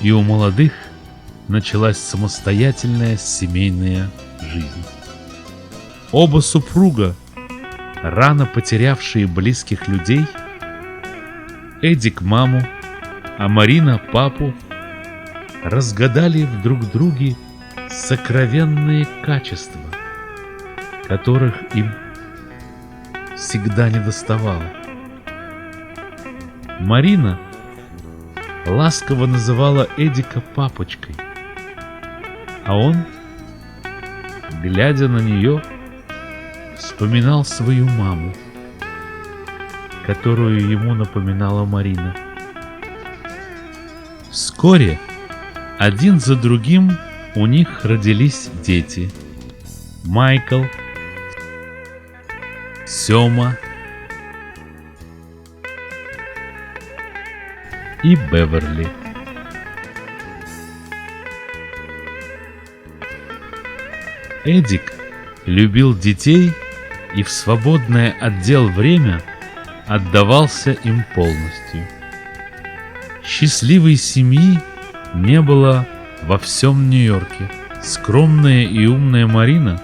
и у молодых началась самостоятельная семейная жизнь. Оба супруга, рано потерявшие близких людей, Эдик маму, а Марина папу, разгадали в друг друге сокровенные качества, которых им всегда недоставало. Марина ласково называла Эдика папочкой, а он, глядя на нее, вспоминал свою маму, которую ему напоминала Марина. Вскоре один за другим у них родились дети: Майкл, Сёма и Беверли. Эдик любил детей и в свободное от дел время отдавался им полностью. Счастливой семьи не было во всем Нью-Йорке. Скромная и умная Марина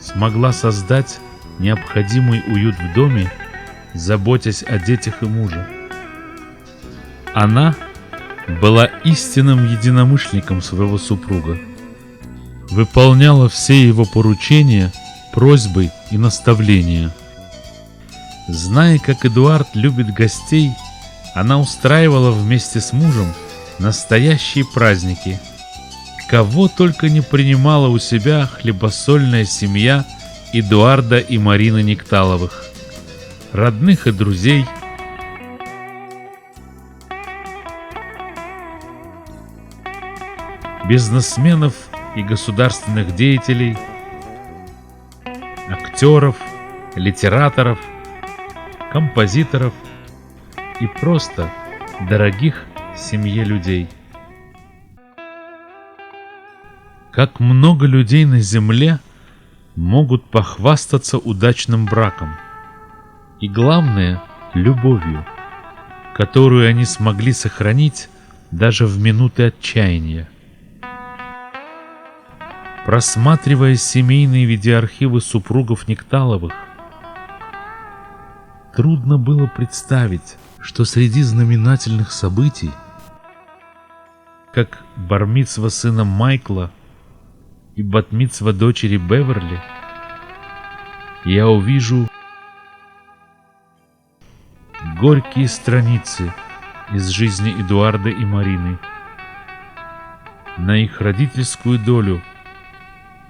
смогла создать необходимый уют в доме, заботясь о детях и муже. Она была истинным единомышленником своего супруга, выполняла все его поручения, просьбы и наставления. Зная, как Эдуард любит гостей, она устраивала вместе с мужем настоящие праздники. Кого только не принимала у себя хлебосольная семья Эдуарда и Марины Никталовых, родных и друзей, бизнесменов и государственных деятелей, актеров, литераторов, композиторов и просто дорогих семье людей. Как много людей на земле могут похвастаться удачным браком и, главное, любовью, которую они смогли сохранить даже в минуты отчаяния. Просматривая семейные видеоархивы супругов Никталовых, трудно было представить, что среди знаменательных событий, как бар-мицва сына Майкла и бат-мицва дочери Беверли, я увижу горькие страницы из жизни Эдуарда и Марины. На их родительскую долю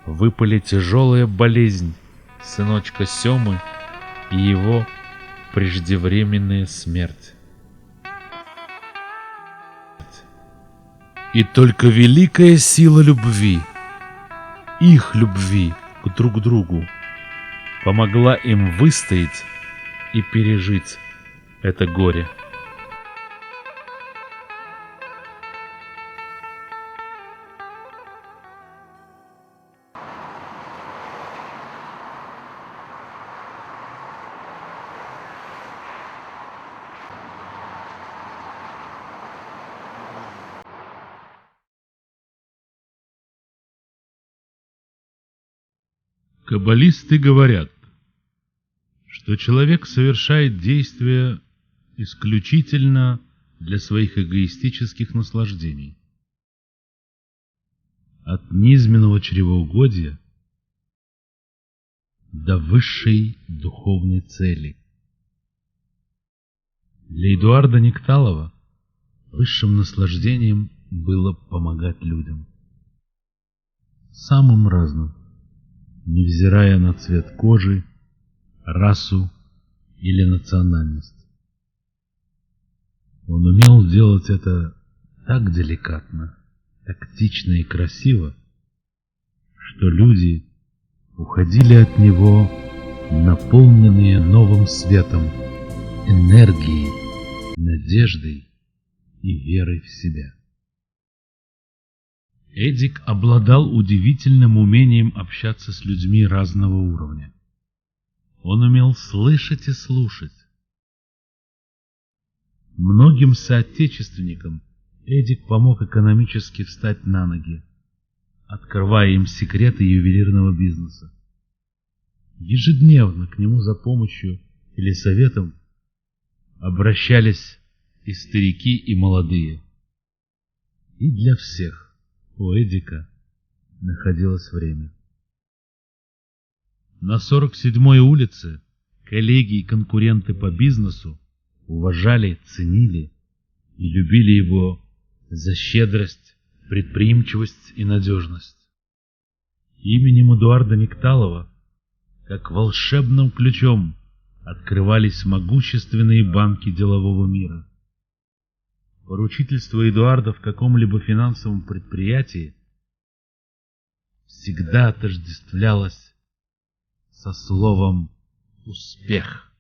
выпали тяжелая болезнь сыночка Сёмы и его преждевременная смерть. И только великая сила любви, их любви к друг другу, помогла им выстоять и пережить это горе. Каббалисты говорят, что человек совершает действия исключительно для своих эгоистических наслаждений. От низменного чревоугодия до высшей духовной цели. Для Эдуарда Никталова высшим наслаждением было помогать людям. Самым разным, невзирая на цвет кожи, расу или национальность. Он умел делать это так деликатно, тактично и красиво, что люди уходили от него, наполненные новым светом, энергией, надеждой и верой в себя. Эдик обладал удивительным умением общаться с людьми разного уровня. Он умел слышать и слушать. Многим соотечественникам Эдик помог экономически встать на ноги, открывая им секреты ювелирного бизнеса. Ежедневно к нему за помощью или советом обращались и старики, и молодые. И для всех у Эдика находилось время. На 47-й улице коллеги и конкуренты по бизнесу уважали, ценили и любили его за щедрость, предприимчивость и надежность. Именем Эдуарда Никталова, как волшебным ключом, открывались могущественные банки делового мира. Поручительство Эдуарда в каком-либо финансовом предприятии всегда отождествлялось со словом «успех».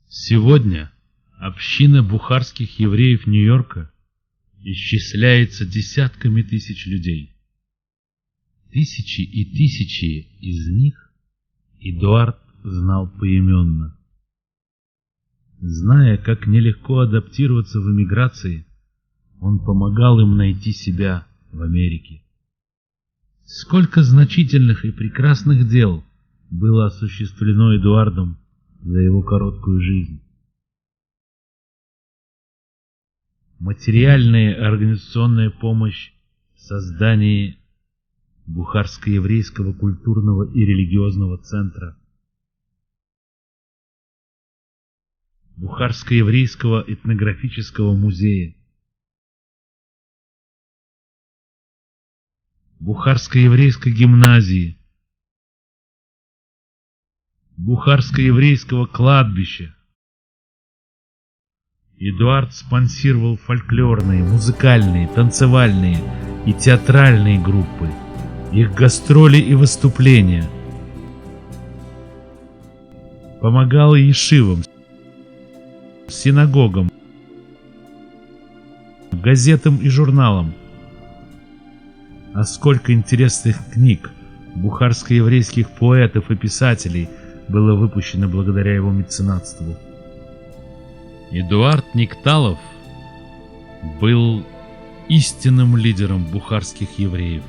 Сегодня община бухарских евреев Нью-Йорка исчисляется десятками тысяч людей. Тысячи и тысячи из них Эдуард знал поименно. Зная, как нелегко адаптироваться в эмиграции, он помогал им найти себя в Америке. Сколько значительных и прекрасных дел было осуществлено Эдуардом за его короткую жизнь. Материальная и организационная помощь в создании Бухарско-еврейского культурного и религиозного центра, Бухарско-еврейского этнографического музея, Бухарско-еврейской гимназии, Бухарско-еврейского кладбища. Эдуард спонсировал фольклорные, музыкальные, танцевальные и театральные группы, их гастроли и выступления. Помогал ешивам, синагогам, газетам и журналам. А сколько интересных книг бухарско-еврейских поэтов и писателей было выпущено благодаря его меценатству. Эдуард Никталов был истинным лидером бухарских евреев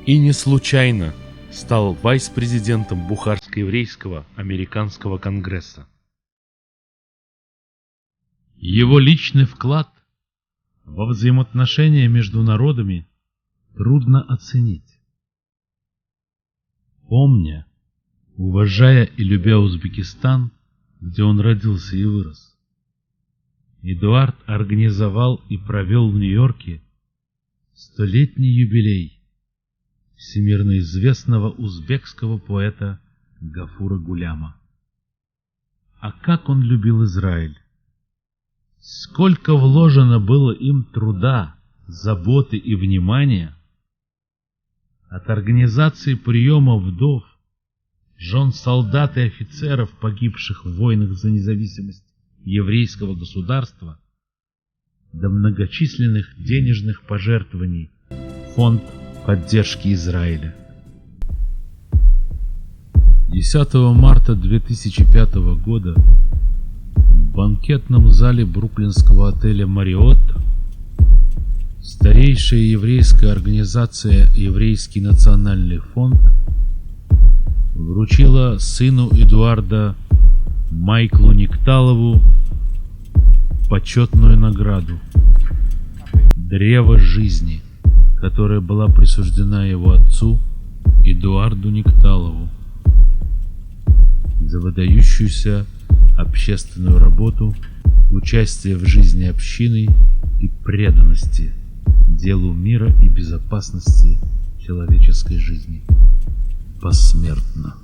и не случайно стал вайс-президентом Бухарско-еврейского американского конгресса. Его личный вклад во взаимоотношения между народами трудно оценить. Помня, уважая и любя Узбекистан, где он родился и вырос, Эдуард организовал и провел в Нью-Йорке столетний юбилей всемирно известного узбекского поэта Гафура Гуляма. А как он любил Израиль! Сколько вложено было им труда, заботы и внимания от организации приема вдов, жен солдат и офицеров, погибших в войнах за независимость еврейского государства, до многочисленных денежных пожертвований в фонд поддержки Израиля. 10 марта 2005 года в банкетном зале бруклинского отеля «Мариотт» старейшая еврейская организация «Еврейский национальный фонд» вручила сыну Эдуарда Майклу Никталову почетную награду «Древо жизни», которая была присуждена его отцу Эдуарду Никталову за выдающуюся общественную работу, участие в жизни общины и преданности делу мира и безопасности человеческой жизни посмертно.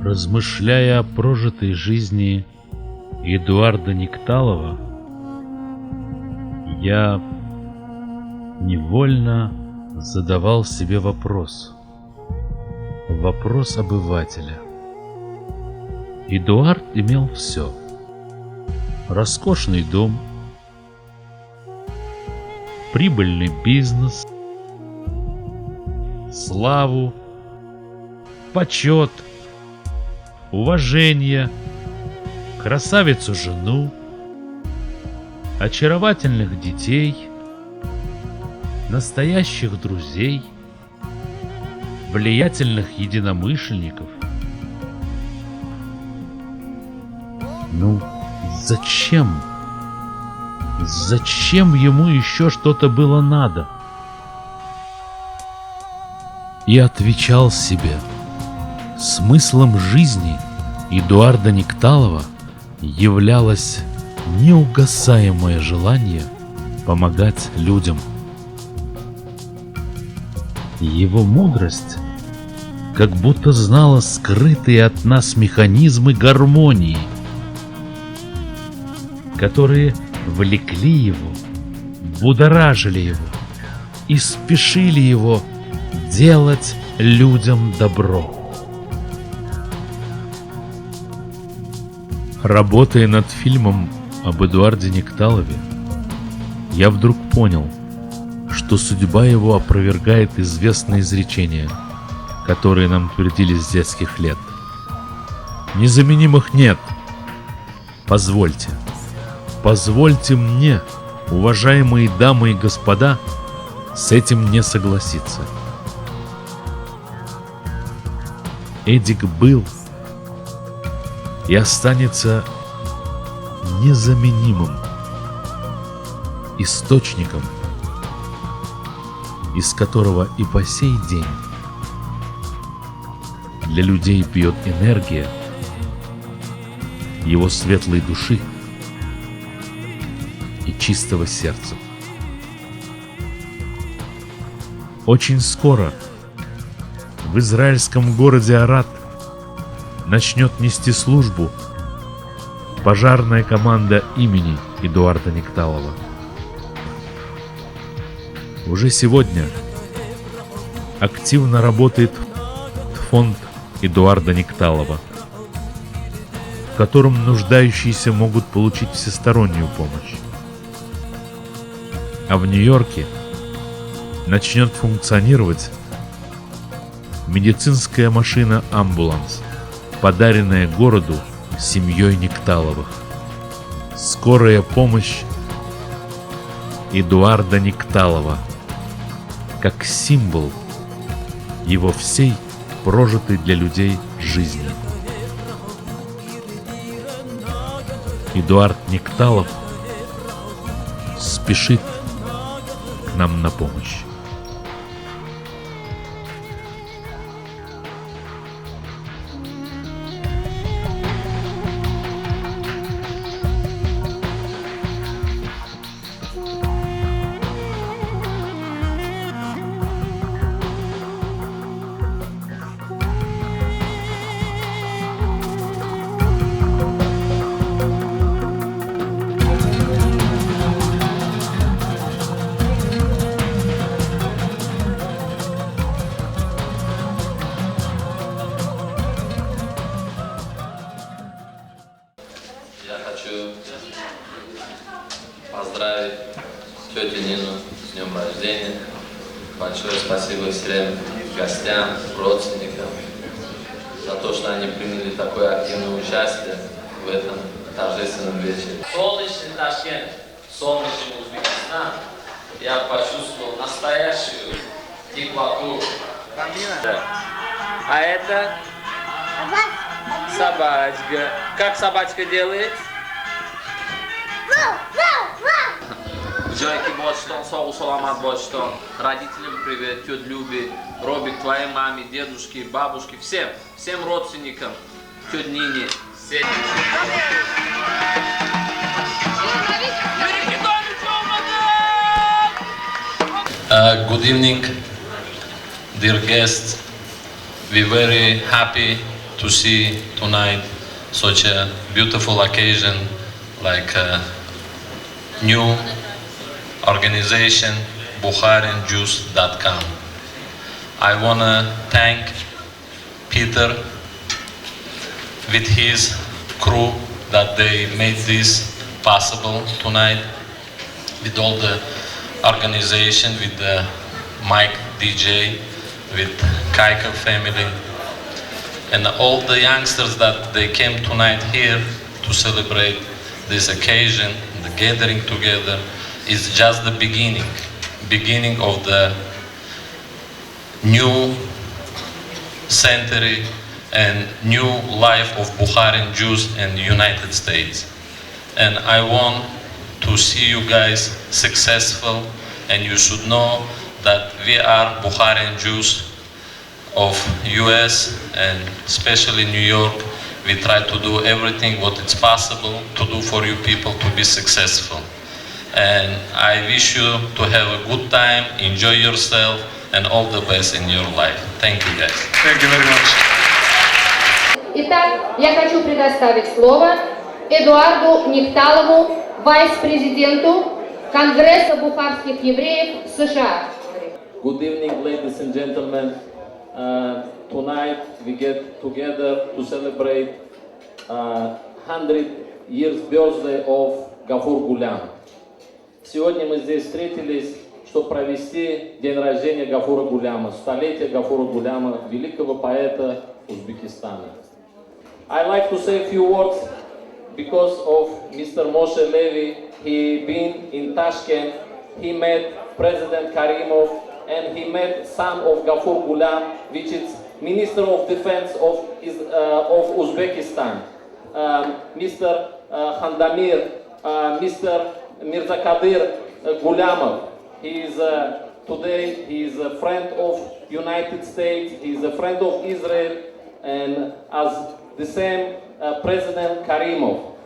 Размышляя о прожитой жизни Эдуарда Никталова, я невольно задавал себе вопрос обывателя. Эдуард имел все: роскошный дом, прибыльный бизнес, славу, почет, уважение, красавицу жену, очаровательных детей, настоящих друзей, влиятельных единомышленников. Ну, зачем? Зачем ему еще что-то было надо? И отвечал себе: смыслом жизни Эдуарда Никталова являлось неугасаемое желание помогать людям. Его мудрость как будто знала скрытые от нас механизмы гармонии, которые влекли его, будоражили его и спешили его делать людям добро. Работая над фильмом об Эдуарде Никталове, я вдруг понял, что судьба его опровергает известные изречения, которые нам твердили с детских лет. Незаменимых нет. Позвольте мне, уважаемые дамы и господа, с этим не согласиться. Эдик был и останется незаменимым источником, из которого и по сей день для людей пьет энергия его светлой души и чистого сердца. Очень скоро в израильском городе Арат начнет нести службу пожарная команда имени Эдуарда Никталова. Уже сегодня активно работает фонд Эдуарда Никталова, в котором нуждающиеся могут получить всестороннюю помощь. А в Нью-Йорке начнет функционировать медицинская машина-амбуланс, подаренная городу семьей Никталовых. Скорая помощь Эдуарда Никталова, как символ его всей прожитой для людей жизни. Эдуард Никталов спешит к нам на помощь. Поздравить тетю Нину с днем рождения. Большое спасибо всем гостям, родственникам за то, что они приняли такое активное участие в этом торжественном вечере. Солнечный Ташкент, солнечный Узбекистан, я почувствовал настоящую теплоту. Да. А это собачка. Как собачка делает? Джойки Боштон, Соу Саламат Боштон, родителям привет, тетя Любе, Робик, твоей маме, дедушке, бабушке, всем родственникам, тете Нине. Good evening, dear guests. We're very happy to see tonight such a beautiful occasion like new organization BukharinJuice.com. I want to thank Peter with his crew that they made this possible tonight, with all the organization, with the Mike DJ, with Kaika family, and all the youngsters that they came tonight here to celebrate this occasion, the gathering together, is just the beginning of the new century and new life of Bukharian Jews and United States. And I want to see you guys successful, and you should know that we are Bukharian Jews of US and especially New York. We try to do everything what it's possible to do for you people to be successful. And I wish you to have a good time, enjoy yourself, and all the best in your life. Thank you guys. Thank you very much. Итак, я хочу предоставить слово Эдуарду Нихталову, вайс-президенту Конгресса бухарских евреев США. Good evening, ladies and gentlemen. Tonight we get together to celebrate 100 years birthday of Гафур Гулям. Сегодня мы здесь встретились, чтобы провести день рождения Гафура Гуляма, столетие Гафура Гуляма, великого поэта Узбекистана. I'd like to say a few words because of Mr. Moshe Levy. He been in Tashkent, he met President Karimov, and he met son of Гафур Гулям, which is Minister of Defense of Uzbekistan, Mr. Khandamir, Mr. Mirza Kadir Gulямov. He is today he is a friend of United States. He is a friend of Israel, and as the same President Karimov.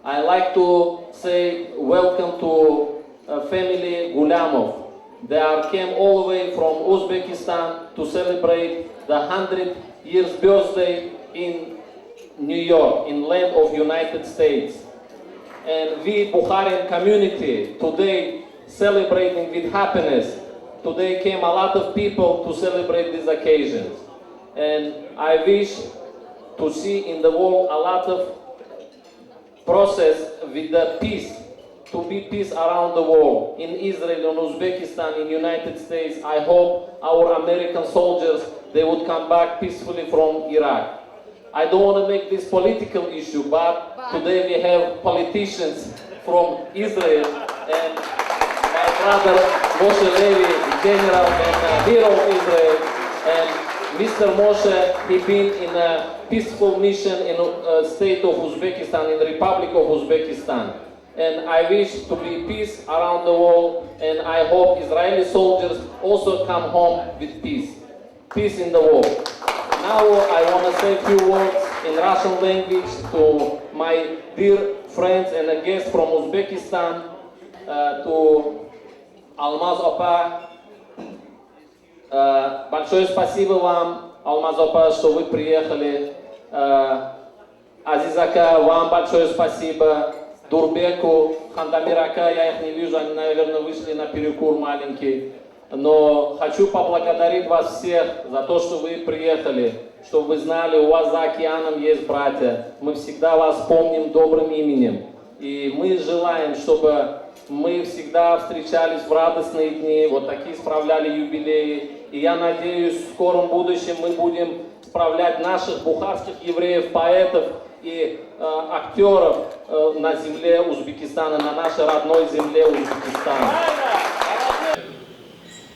I like to say welcome to family Gulamov. They came all the way from Uzbekistan to celebrate the 100 years birthday in New York, in land of United States. And we Bukharian community today celebrating with happiness. Today came a lot of people to celebrate these occasions. And I wish to see in the world a lot of process with the peace, to be peace around the world, in Israel, in Uzbekistan, in United States. I hope our American soldiers, they would come back peacefully from Iraq. I don't want to make this political issue, but today we have politicians from Israel, and my brother Moshe Levy, general and hero of Israel, and Mr. Moshe, he been in a peaceful mission in state of Uzbekistan, in the Republic of Uzbekistan. And I wish to be peace around the world, and I hope Israeli soldiers also come home with peace. Peace in the world. Now I want to say a few words in Russian language to my dear friends and a guest from Uzbekistan, to Алмаз Опа. Большое спасибо вам, Алмаз Опа, что вы приехали. Азизака, вам большое спасибо. Дурбеку, Хандамирака, я их не вижу, они, наверное, вышли на перекур маленький. Но хочу поблагодарить вас всех за то, что вы приехали, чтобы вы знали, у вас за океаном есть братья. Мы всегда вас помним добрым именем. И мы желаем, чтобы мы всегда встречались в радостные дни, вот такие справляли юбилеи. И я надеюсь, в скором будущем мы будем справлять наших бухарских евреев, поэтов и актеров на земле Узбекистана, на нашей родной земле Узбекистана.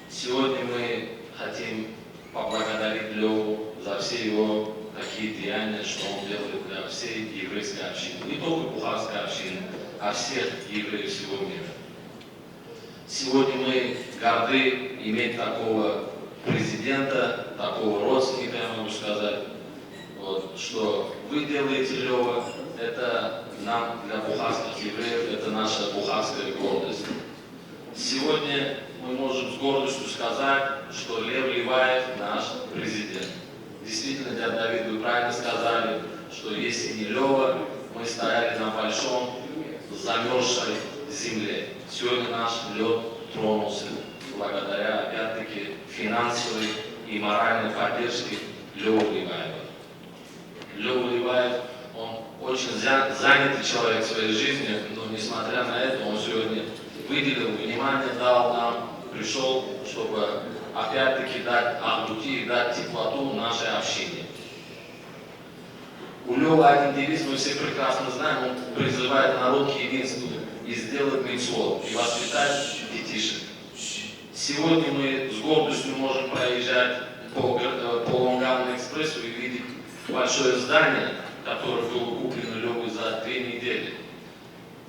Сегодня мы хотим поблагодарить Леву за все его такие деяния, что он делает для всей еврейской общины. Не только бухарской общины, а всех евреев всего мира. Сегодня мы горды иметь такого президента, такого родственника, я могу сказать. Вот, что вы делаете, Лева, это нам, для бухарских евреев, это наша бухарская гордость. Сегодня мы можем с гордостью сказать, что Лев Леваев наш президент. Действительно, дядя Давид, вы правильно сказали, что если не Лева, мы стояли на большом замерзшей земле. Сегодня наш лед тронулся благодаря, опять-таки, финансовой и моральной поддержке Левы Леваева. Леву занятый человек своей жизнью, но несмотря на это, он сегодня выделил внимание, дал нам, пришел, чтобы опять-таки дать ахдути и дать теплоту нашей общине. У Лёвы один девиз, мы все прекрасно знаем, он призывает народ к единству и сделать мицвот, и воспитать детишек. Сегодня мы с гордостью можем проезжать по Лонганному экспрессу и видеть большое здание, которое было куплено Лёвой за 2 недели.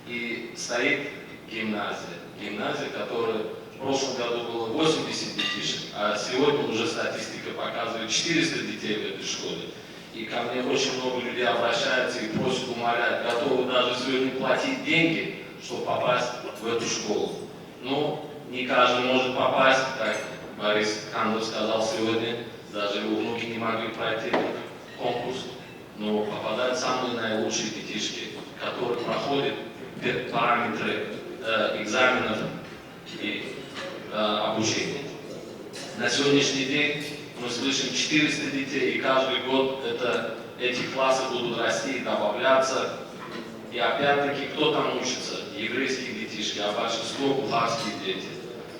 И стоит гимназия. Гимназия, которая в прошлом году было 80 детишек, а сегодня уже статистика показывает 400 детей в этой школе. И ко мне очень много людей обращаются и просят, умоляют, готовы даже сегодня платить деньги, чтобы попасть в эту школу. Но не каждый может попасть, как Борис Кандов сказал сегодня, даже его внуки не могли пройти конкурс, но попадают самые наилучшие детишки, которые проходят параметры экзаменов и обучения. На сегодняшний день мы слышим 400 детей, и каждый год эти классы будут расти и добавляться. И опять-таки, кто там учится? Еврейские детишки, а большинство бухарские дети.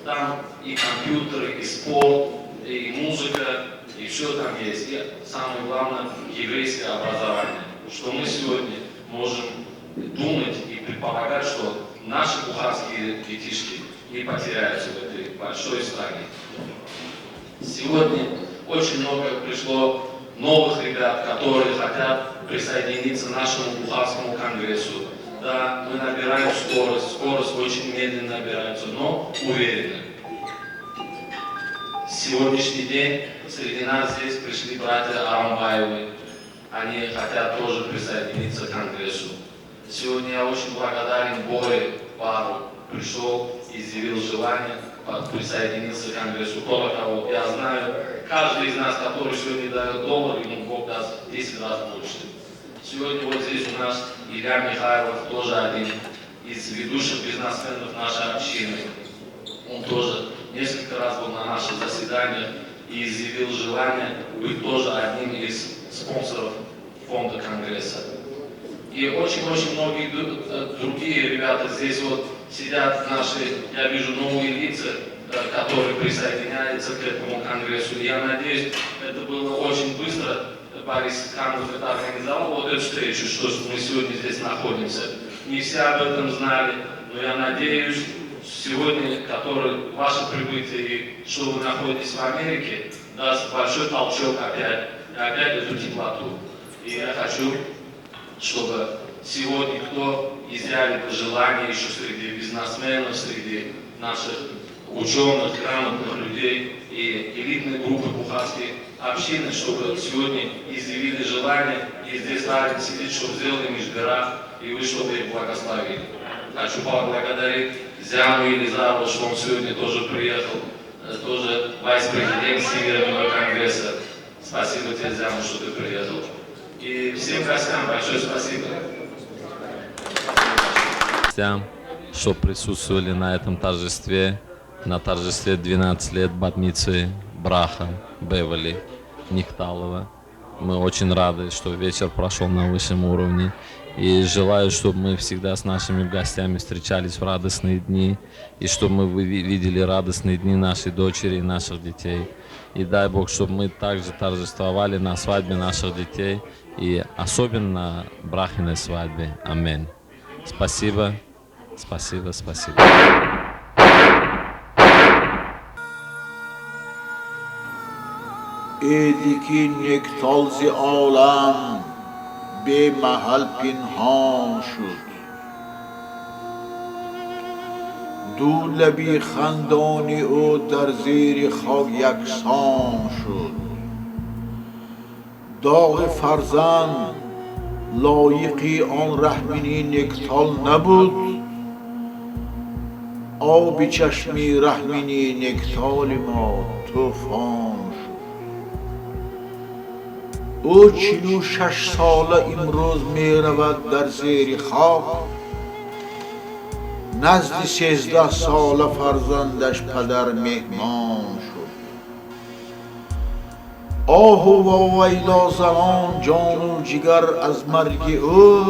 Там и компьютеры, и спорт, и музыка, и все там есть. И самое главное, еврейское образование. Что мы сегодня можем думать и предполагать, что наши бухарские детишки не потеряются в этой большой стране. Сегодня очень много пришло новых ребят, которые хотят присоединиться к нашему Бухарскому конгрессу. Да, мы набираем скорость очень медленно набирается, но уверенно. Сегодняшний день среди нас здесь пришли братья Арамбаевы. Они хотят тоже присоединиться к конгрессу. Сегодня я очень благодарен Боре Пару. Пришел, изъявил желание, присоединиться к конгрессу. Кроме того, я знаю, каждый из нас, который сегодня дает доллар, ему Бог даст 10 раз больше. Сегодня вот здесь у нас Илья Михайлов, тоже один из ведущих бизнесменов нашей общины. Он тоже несколько раз был на наших заседаниях и изъявил желание быть тоже одним из спонсоров фонда Конгресса. И очень-очень многие другие ребята здесь вот сидят наши, я вижу новые лица, которые присоединяются к этому конгрессу. И я надеюсь, это было очень быстро. Борис Кандов это организовал, вот эту встречу, что мы сегодня здесь находимся. Не все об этом знали, но я надеюсь, сегодня, ваше прибытие и что вы находитесь в Америке, даст большой толчок опять эту теплоту. И я хочу, чтобы сегодня кто изъявит желание еще среди бизнесменов, среди наших ученых, грамотных людей и элитной группы бухарской общины, чтобы сегодня изъявили желание и здесь рядом сидеть, чтобы сделали мишбера, и вы чтобы их благословили. Хочу поблагодарить Зяну Елизару, что он сегодня тоже приехал, тоже вице-президент Всемирного конгресса. Спасибо тебе, Зяну, что ты приехал. И всем гостям большое спасибо. Гостям, что присутствовали на этом торжестве, на торжестве 12 лет Бат-мицвы Браха Бевали Нихталова. Мы очень рады, что вечер прошел на высшем уровне. И желаю, чтобы мы всегда с нашими гостями встречались в радостные дни. И чтобы мы видели радостные дни нашей дочери и наших детей. И дай Бог, чтобы мы также торжествовали на свадьбе наших детей. И особенно на Брахиной свадьбе. Аминь. Спасибо. Спасибо, спасибо. عیدی که یک تالز عالم به محل پنهان شد دو لبی خندانی او در زیر خاک یکسان شد داغ فرزند لایقی آن رحمینی نکتال نبود آب چشمی رحمینی نکتال ما طوفان شد او 46 ساله امروز می رود در زیر خاک نزد 13 ساله فرزندش پدر مهمان شد آه و ویلا زنان جان و جگر از مرگ او